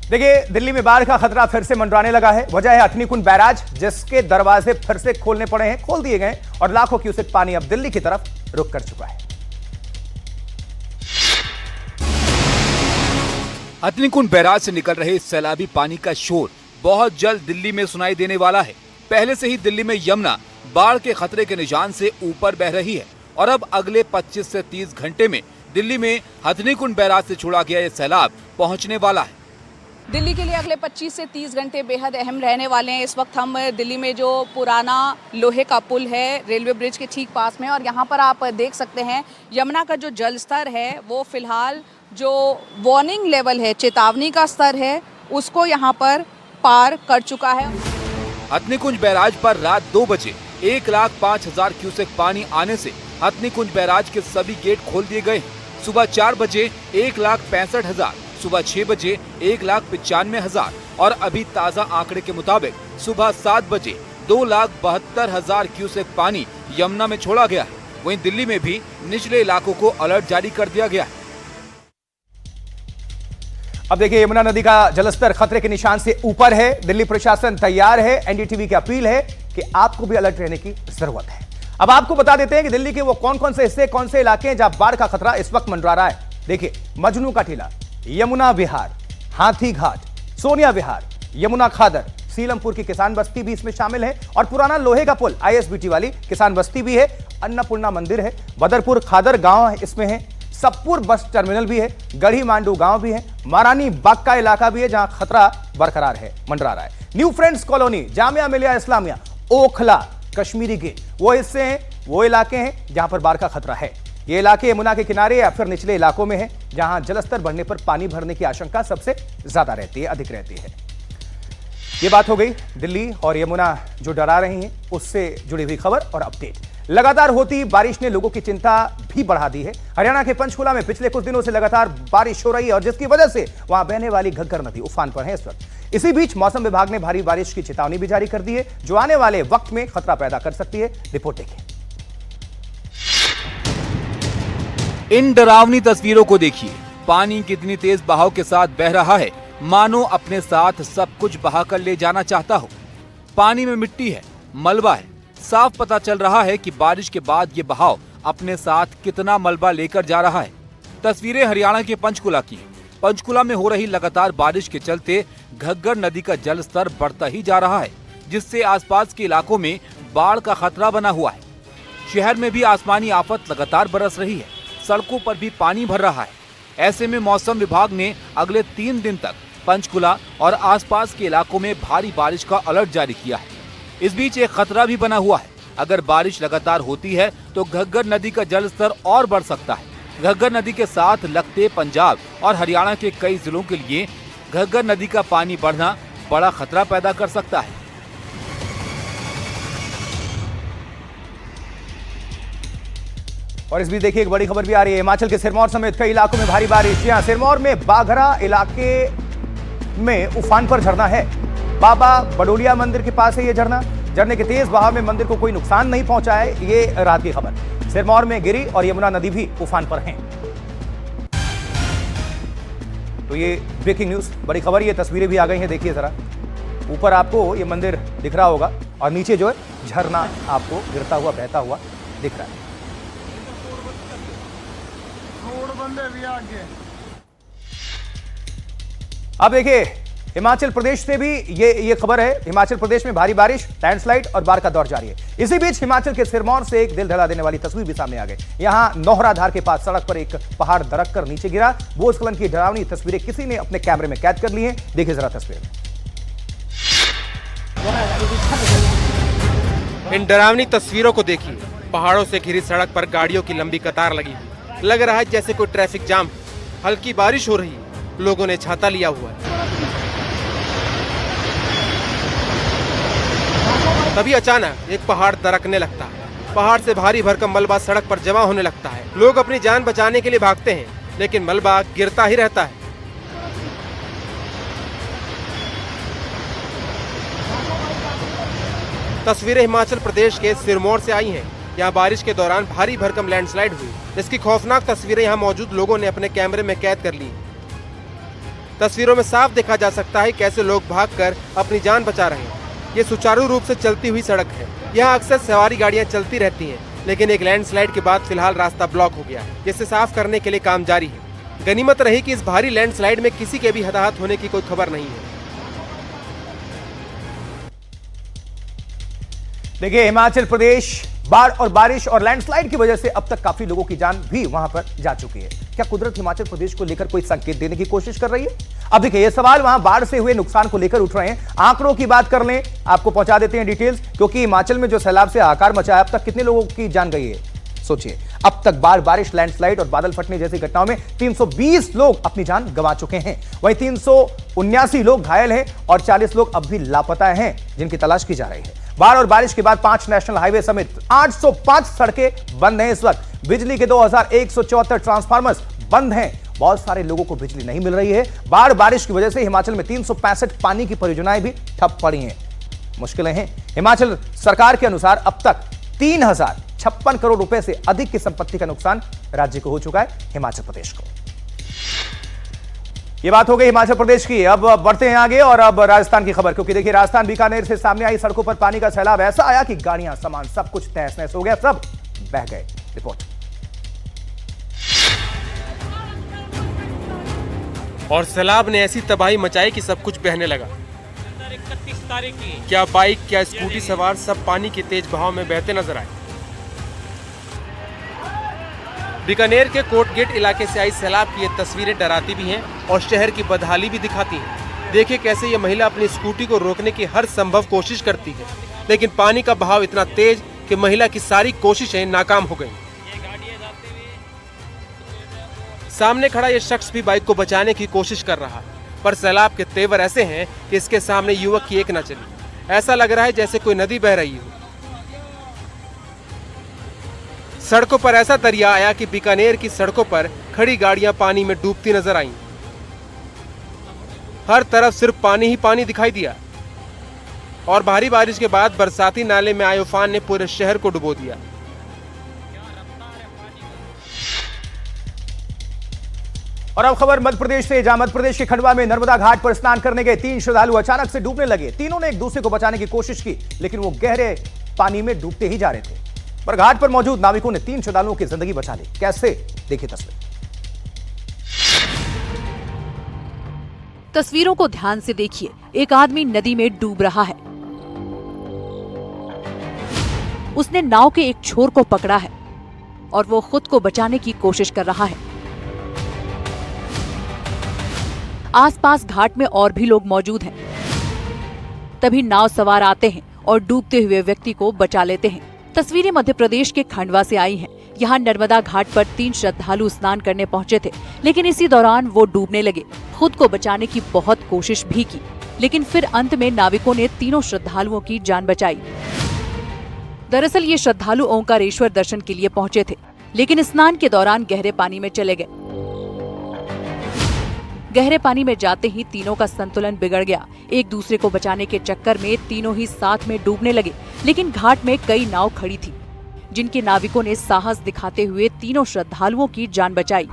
देखिए, दिल्ली में बाढ़ का खतरा फिर से मंडराने लगा है। वजह है हथनीकुंड बैराज, जिसके दरवाजे फिर से खोलने पड़े हैं, खोल दिए गए और लाखों क्यूसेक पानी अब दिल्ली की तरफ रुख कर चुका है। हथनीकुंड बैराज से निकल रहे सैलाबी पानी का शोर बहुत जल्द दिल्ली में सुनाई देने वाला है। पहले से ही दिल्ली में यमुना बाढ़ के खतरे के निशान से ऊपर बह रही है और अब अगले 25 से 30 घंटे में दिल्ली में हथनीकुंड बैराज से छोड़ा गया ये सैलाब पहुंचने वाला है। दिल्ली के लिए अगले 25 से 30 घंटे बेहद अहम रहने वाले हैं। इस वक्त हम दिल्ली में जो पुराना लोहे का पुल है रेलवे ब्रिज के ठीक पास में, और यहाँ पर आप देख सकते हैं यमुना का जो जल स्तर है वो फिलहाल जो वार्निंग लेवल है, चेतावनी का स्तर है, उसको यहाँ पर पार कर चुका है। हथनीकुंड बैराज पर रात 2 बजे 1,05,000 क्यूसेक पानी आने से हथनीकुंड बैराज के सभी गेट खोल दिए गए। सुबह 4 बजे 1,65,000, सुबह 6 बजे 1,95,000 और अभी ताज़ा आंकड़े के मुताबिक सुबह 7 बजे 2,72,000 क्यूसेक पानी यमुना में छोड़ा गया है। वहीं दिल्ली में भी निचले इलाकों को अलर्ट जारी कर दिया गया है। अब देखिए, यमुना नदी का जलस्तर खतरे के निशान से ऊपर है। दिल्ली प्रशासन तैयार है। एनडीटीवी की अपील है कि आपको भी अलर्ट रहने की जरूरत है। अब आपको बता देते हैं कि दिल्ली के वो कौन कौन से हिस्से, कौन से इलाके हैं जहां बाढ़ का खतरा इस वक्त मंडरा रहा है। देखिए, मजनू का टीला, यमुना विहार, हाथी घाट, सोनिया विहार, यमुना खादर, सीलमपुर की किसान बस्ती भी इसमें शामिल है और पुराना लोहे का पुल आईएसबीटी वाली किसान बस्ती भी है। अन्नपूर्णा मंदिर है, बदरपुर खादर गांव इसमें है, सबपुर बस टर्मिनल भी है, गढ़ी मांडू गांव भी है, महारानी बाग का इलाका भी है जहां खतरा बरकरार है, मंडरा रहा है। New friends colony, Jamia Millia Islamia, Okhla, Kashmiri gate, वो हिस्से हैं, वो इलाके हैं जहां पर बाढ़ का खतरा है। ये इलाके यमुना के किनारे या फिर निचले इलाकों में है जहां जलस्तर बढ़ने पर पानी भरने की आशंका सबसे ज्यादा रहती है, अधिक रहती है। ये बात हो गई दिल्ली और यमुना जो डरा रही हैं उससे जुड़ी हुई खबर और अपडेट। लगातार होती बारिश ने लोगों की चिंता भी बढ़ा दी है। हरियाणा के पंचकुला में पिछले कुछ दिनों से लगातार बारिश हो रही है और जिसकी वजह से वहां बहने वाली घग्गर नदी उफान पर है इस वक्त। इसी बीच मौसम विभाग ने भारी बारिश की चेतावनी भी जारी कर दी है जो आने वाले वक्त में खतरा पैदा कर सकती है। रिपोर्ट देखिए। इन डरावनी तस्वीरों को देखिए। पानी कितनी तेज बहाव के साथ बह रहा है, मानो अपने साथ सब कुछ बहाकर ले जाना चाहता हो। पानी में मिट्टी है, मलबा है। साफ पता चल रहा है कि बारिश के बाद ये बहाव अपने साथ कितना मलबा लेकर जा रहा है। तस्वीरें हरियाणा के पंचकुला की हैं। पंचकुला में हो रही लगातार बारिश के चलते घग्गर नदी का जल स्तर बढ़ता ही जा रहा है, जिससे आसपास के इलाकों में बाढ़ का खतरा बना हुआ है। शहर में भी आसमानी आफत लगातार बरस रही है, सड़कों पर भी पानी भर रहा है। ऐसे में मौसम विभाग ने अगले 3 दिन तक पंचकुला और आसपास के इलाकों में भारी बारिश का अलर्ट जारी किया है। इस बीच एक खतरा भी बना हुआ है। अगर बारिश लगातार होती है तो घग्गर नदी का जल स्तर और बढ़ सकता है। घग्गर नदी के साथ लगते पंजाब और हरियाणा के कई जिलों के लिए घग्गर नदी का पानी बढ़ना बड़ा खतरा पैदा कर सकता है। और इस बीच देखिए, एक बड़ी खबर भी आ रही है। हिमाचल के सिरमौर समेत कई इलाकों में भारी बारिश। यहाँ सिरमौर में बाघरा इलाके में उफान पर झरना है। बाबा बडोलिया मंदिर के पास है ये झरना। झरने के तेज बहाव में मंदिर को कोई नुकसान नहीं पहुंचा है, ये रात की खबर। सिरमौर में गिरी और यमुना नदी भी उफान पर हैं। तो ये ब्रेकिंग न्यूज, बड़ी खबर। ये तस्वीरें भी आ गई हैं, देखिए जरा। ऊपर आपको ये मंदिर दिख रहा होगा और नीचे जो है झरना आपको गिरता हुआ, बहता हुआ दिख रहा है। अब देखिए, हिमाचल प्रदेश से भी ये खबर है। हिमाचल प्रदेश में भारी बारिश, लैंडस्लाइड और बाढ़ का दौर जारी है। इसी बीच हिमाचल के सिरमौर से एक दिल दहला देने वाली तस्वीर भी सामने आ गई। यहां नोहराधार के पास सड़क पर एक पहाड़ दरक कर नीचे गिरा। भूस्खलन की डरावनी तस्वीरें किसी ने अपने कैमरे में कैद कर ली हैं। देखिए जरा तस्वीर। इन डरावनी तस्वीरों को देखिए। पहाड़ों से घिरी सड़क पर गाड़ियों की लंबी कतार लगी। लग रहा है जैसे कोई ट्रैफिक जाम। हल्की बारिश हो रही है, लोगों ने छाता लिया हुआ है। तभी अचानक एक पहाड़ दरकने लगता है। पहाड़ से भारी भरकम मलबा सड़क पर जमा होने लगता है। लोग अपनी जान बचाने के लिए भागते हैं, लेकिन मलबा गिरता ही रहता है। तस्वीरें हिमाचल प्रदेश के सिरमौर से आई हैं। यहाँ बारिश के दौरान भारी भरकम लैंडस्लाइड हुई, जिसकी खौफनाक तस्वीरें यहाँ मौजूद लोगों ने अपने कैमरे में कैद कर ली। तस्वीरों में साफ देखा जा सकता है कैसे लोग भागकर अपनी जान बचा रहे हैं। ये सुचारू रूप से चलती हुई सड़क है। यहाँ अक्सर सवारी गाड़ियाँ चलती रहती हैं, लेकिन एक लैंडस्लाइड के बाद फिलहाल रास्ता ब्लॉक हो गया है, जिसे साफ करने के लिए काम जारी है। गनीमत रही कि इस भारी लैंडस्लाइड में किसी के भी हताहत होने की कोई खबर नहीं है। देखिए, हिमाचल प्रदेश बाढ़ और बारिश और लैंडस्लाइड की वजह से अब तक काफी लोगों की जान भी वहां पर जा चुकी है। क्या कुदरत हिमाचल प्रदेश को लेकर कोई संकेत देने की कोशिश कर रही है? अब देखिए, ये सवाल वहां बाढ़ से हुए नुकसान को लेकर उठ रहे हैं। आंकड़ों की बात कर लें, आपको पहुंचा देते हैं डिटेल्स, क्योंकि हिमाचल में जो सैलाब से हाहाकार मचा है, अब तक कितने लोगों की जान गई है सोचिए। अब तक बाढ़, बारिश, लैंडस्लाइड और बादल फटने जैसी घटनाओं में 320 लोग अपनी जान गंवा चुके हैं। वहीं 379 लोग घायल हैं और 40 लोग अब भी लापता हैं, जिनकी तलाश की जा रही है। बाढ़ और बारिश के बाद 5 नेशनल हाईवे समेत 805 सड़कें बंद हैं इस वक्त। बिजली के 2174 ट्रांसफार्मर्स बंद हैं। बहुत सारे लोगों को बिजली नहीं मिल रही है। बाढ़ बारिश की वजह से हिमाचल में 365 पानी की परियोजनाएं भी ठप पड़ी हैं। मुश्किलें हैं। हिमाचल सरकार के अनुसार अब तक 3056 करोड़ रुपए से अधिक की संपत्ति का नुकसान राज्य को हो चुका है, हिमाचल प्रदेश को। ये बात हो गई हिमाचल प्रदेश की। अब बढ़ते हैं आगे और अब राजस्थान की खबर, क्योंकि देखिए, राजस्थान बीकानेर से सामने आई सड़कों पर पानी का सैलाब ऐसा आया कि गाड़ियां, सामान सब कुछ तहस नहस हो गया, सब बह गए। रिपोर्ट। और सैलाब ने ऐसी तबाही मचाई कि सब कुछ बहने लगा। 31 तारीख की क्या बाइक, क्या स्कूटी सवार सब पानी के तेज बहाव में बहते नजर आए। बीकानेर के कोटगेट इलाके से आई सैलाब की ये तस्वीरें डराती भी हैं और शहर की बदहाली भी दिखाती हैं। देखिए कैसे ये महिला अपनी स्कूटी को रोकने की हर संभव कोशिश करती है, लेकिन पानी का बहाव इतना तेज कि महिला की सारी कोशिशें नाकाम हो गईं। सामने खड़ा ये शख्स भी बाइक को बचाने की कोशिश कर रहा, पर सैलाब के तेवर ऐसे हैं कि इसके सामने युवक की एक न चली। ऐसा लग रहा है जैसे कोई नदी बह रही हो। सड़कों पर ऐसा दरिया आया कि बीकानेर की सड़कों पर खड़ी गाड़ियां पानी में डूबती नजर आईं। हर तरफ सिर्फ पानी ही पानी दिखाई दिया और भारी बारिश के बाद बरसाती नाले में आए उफान ने पूरे शहर को डुबो दिया। और अब खबर मध्य प्रदेश से, जहां मध्य प्रदेश के खंडवा में नर्मदा घाट पर स्नान करने गए 3 श्रद्धालु अचानक से डूबने लगे। तीनों ने एक दूसरे को बचाने की कोशिश की, लेकिन वो गहरे पानी में डूबते ही जा रहे थे। पर घाट पर मौजूद नाविकों ने 3 श्रद्धालुओं की जिंदगी बचा ली। कैसे, देखिए तस्वीर। तस्वीरों को ध्यान से देखिए। एक आदमी नदी में डूब रहा है। उसने नाव के एक छोर को पकड़ा है और वो खुद को बचाने की कोशिश कर रहा है। आसपास घाट में और भी लोग मौजूद हैं। तभी नाव सवार आते हैं और डूबते हुए व्यक्ति को बचा लेते हैं। तस्वीरें मध्य प्रदेश के खंडवा से आई हैं। यहाँ नर्मदा घाट पर 3 श्रद्धालु स्नान करने पहुंचे थे, लेकिन इसी दौरान वो डूबने लगे। खुद को बचाने की बहुत कोशिश भी की, लेकिन फिर अंत में नाविकों ने तीनों श्रद्धालुओं की जान बचाई। दरअसल ये श्रद्धालु ओंकारेश्वर दर्शन के लिए पहुंचे थे, लेकिन स्नान के दौरान गहरे पानी में चले गए। गहरे पानी में जाते ही तीनों का संतुलन बिगड़ गया। एक दूसरे को बचाने के चक्कर में तीनों ही साथ में डूबने लगे, लेकिन घाट में कई नाव खड़ी थी, जिनके नाविकों ने साहस दिखाते हुए तीनों श्रद्धालुओं की जान बचाई।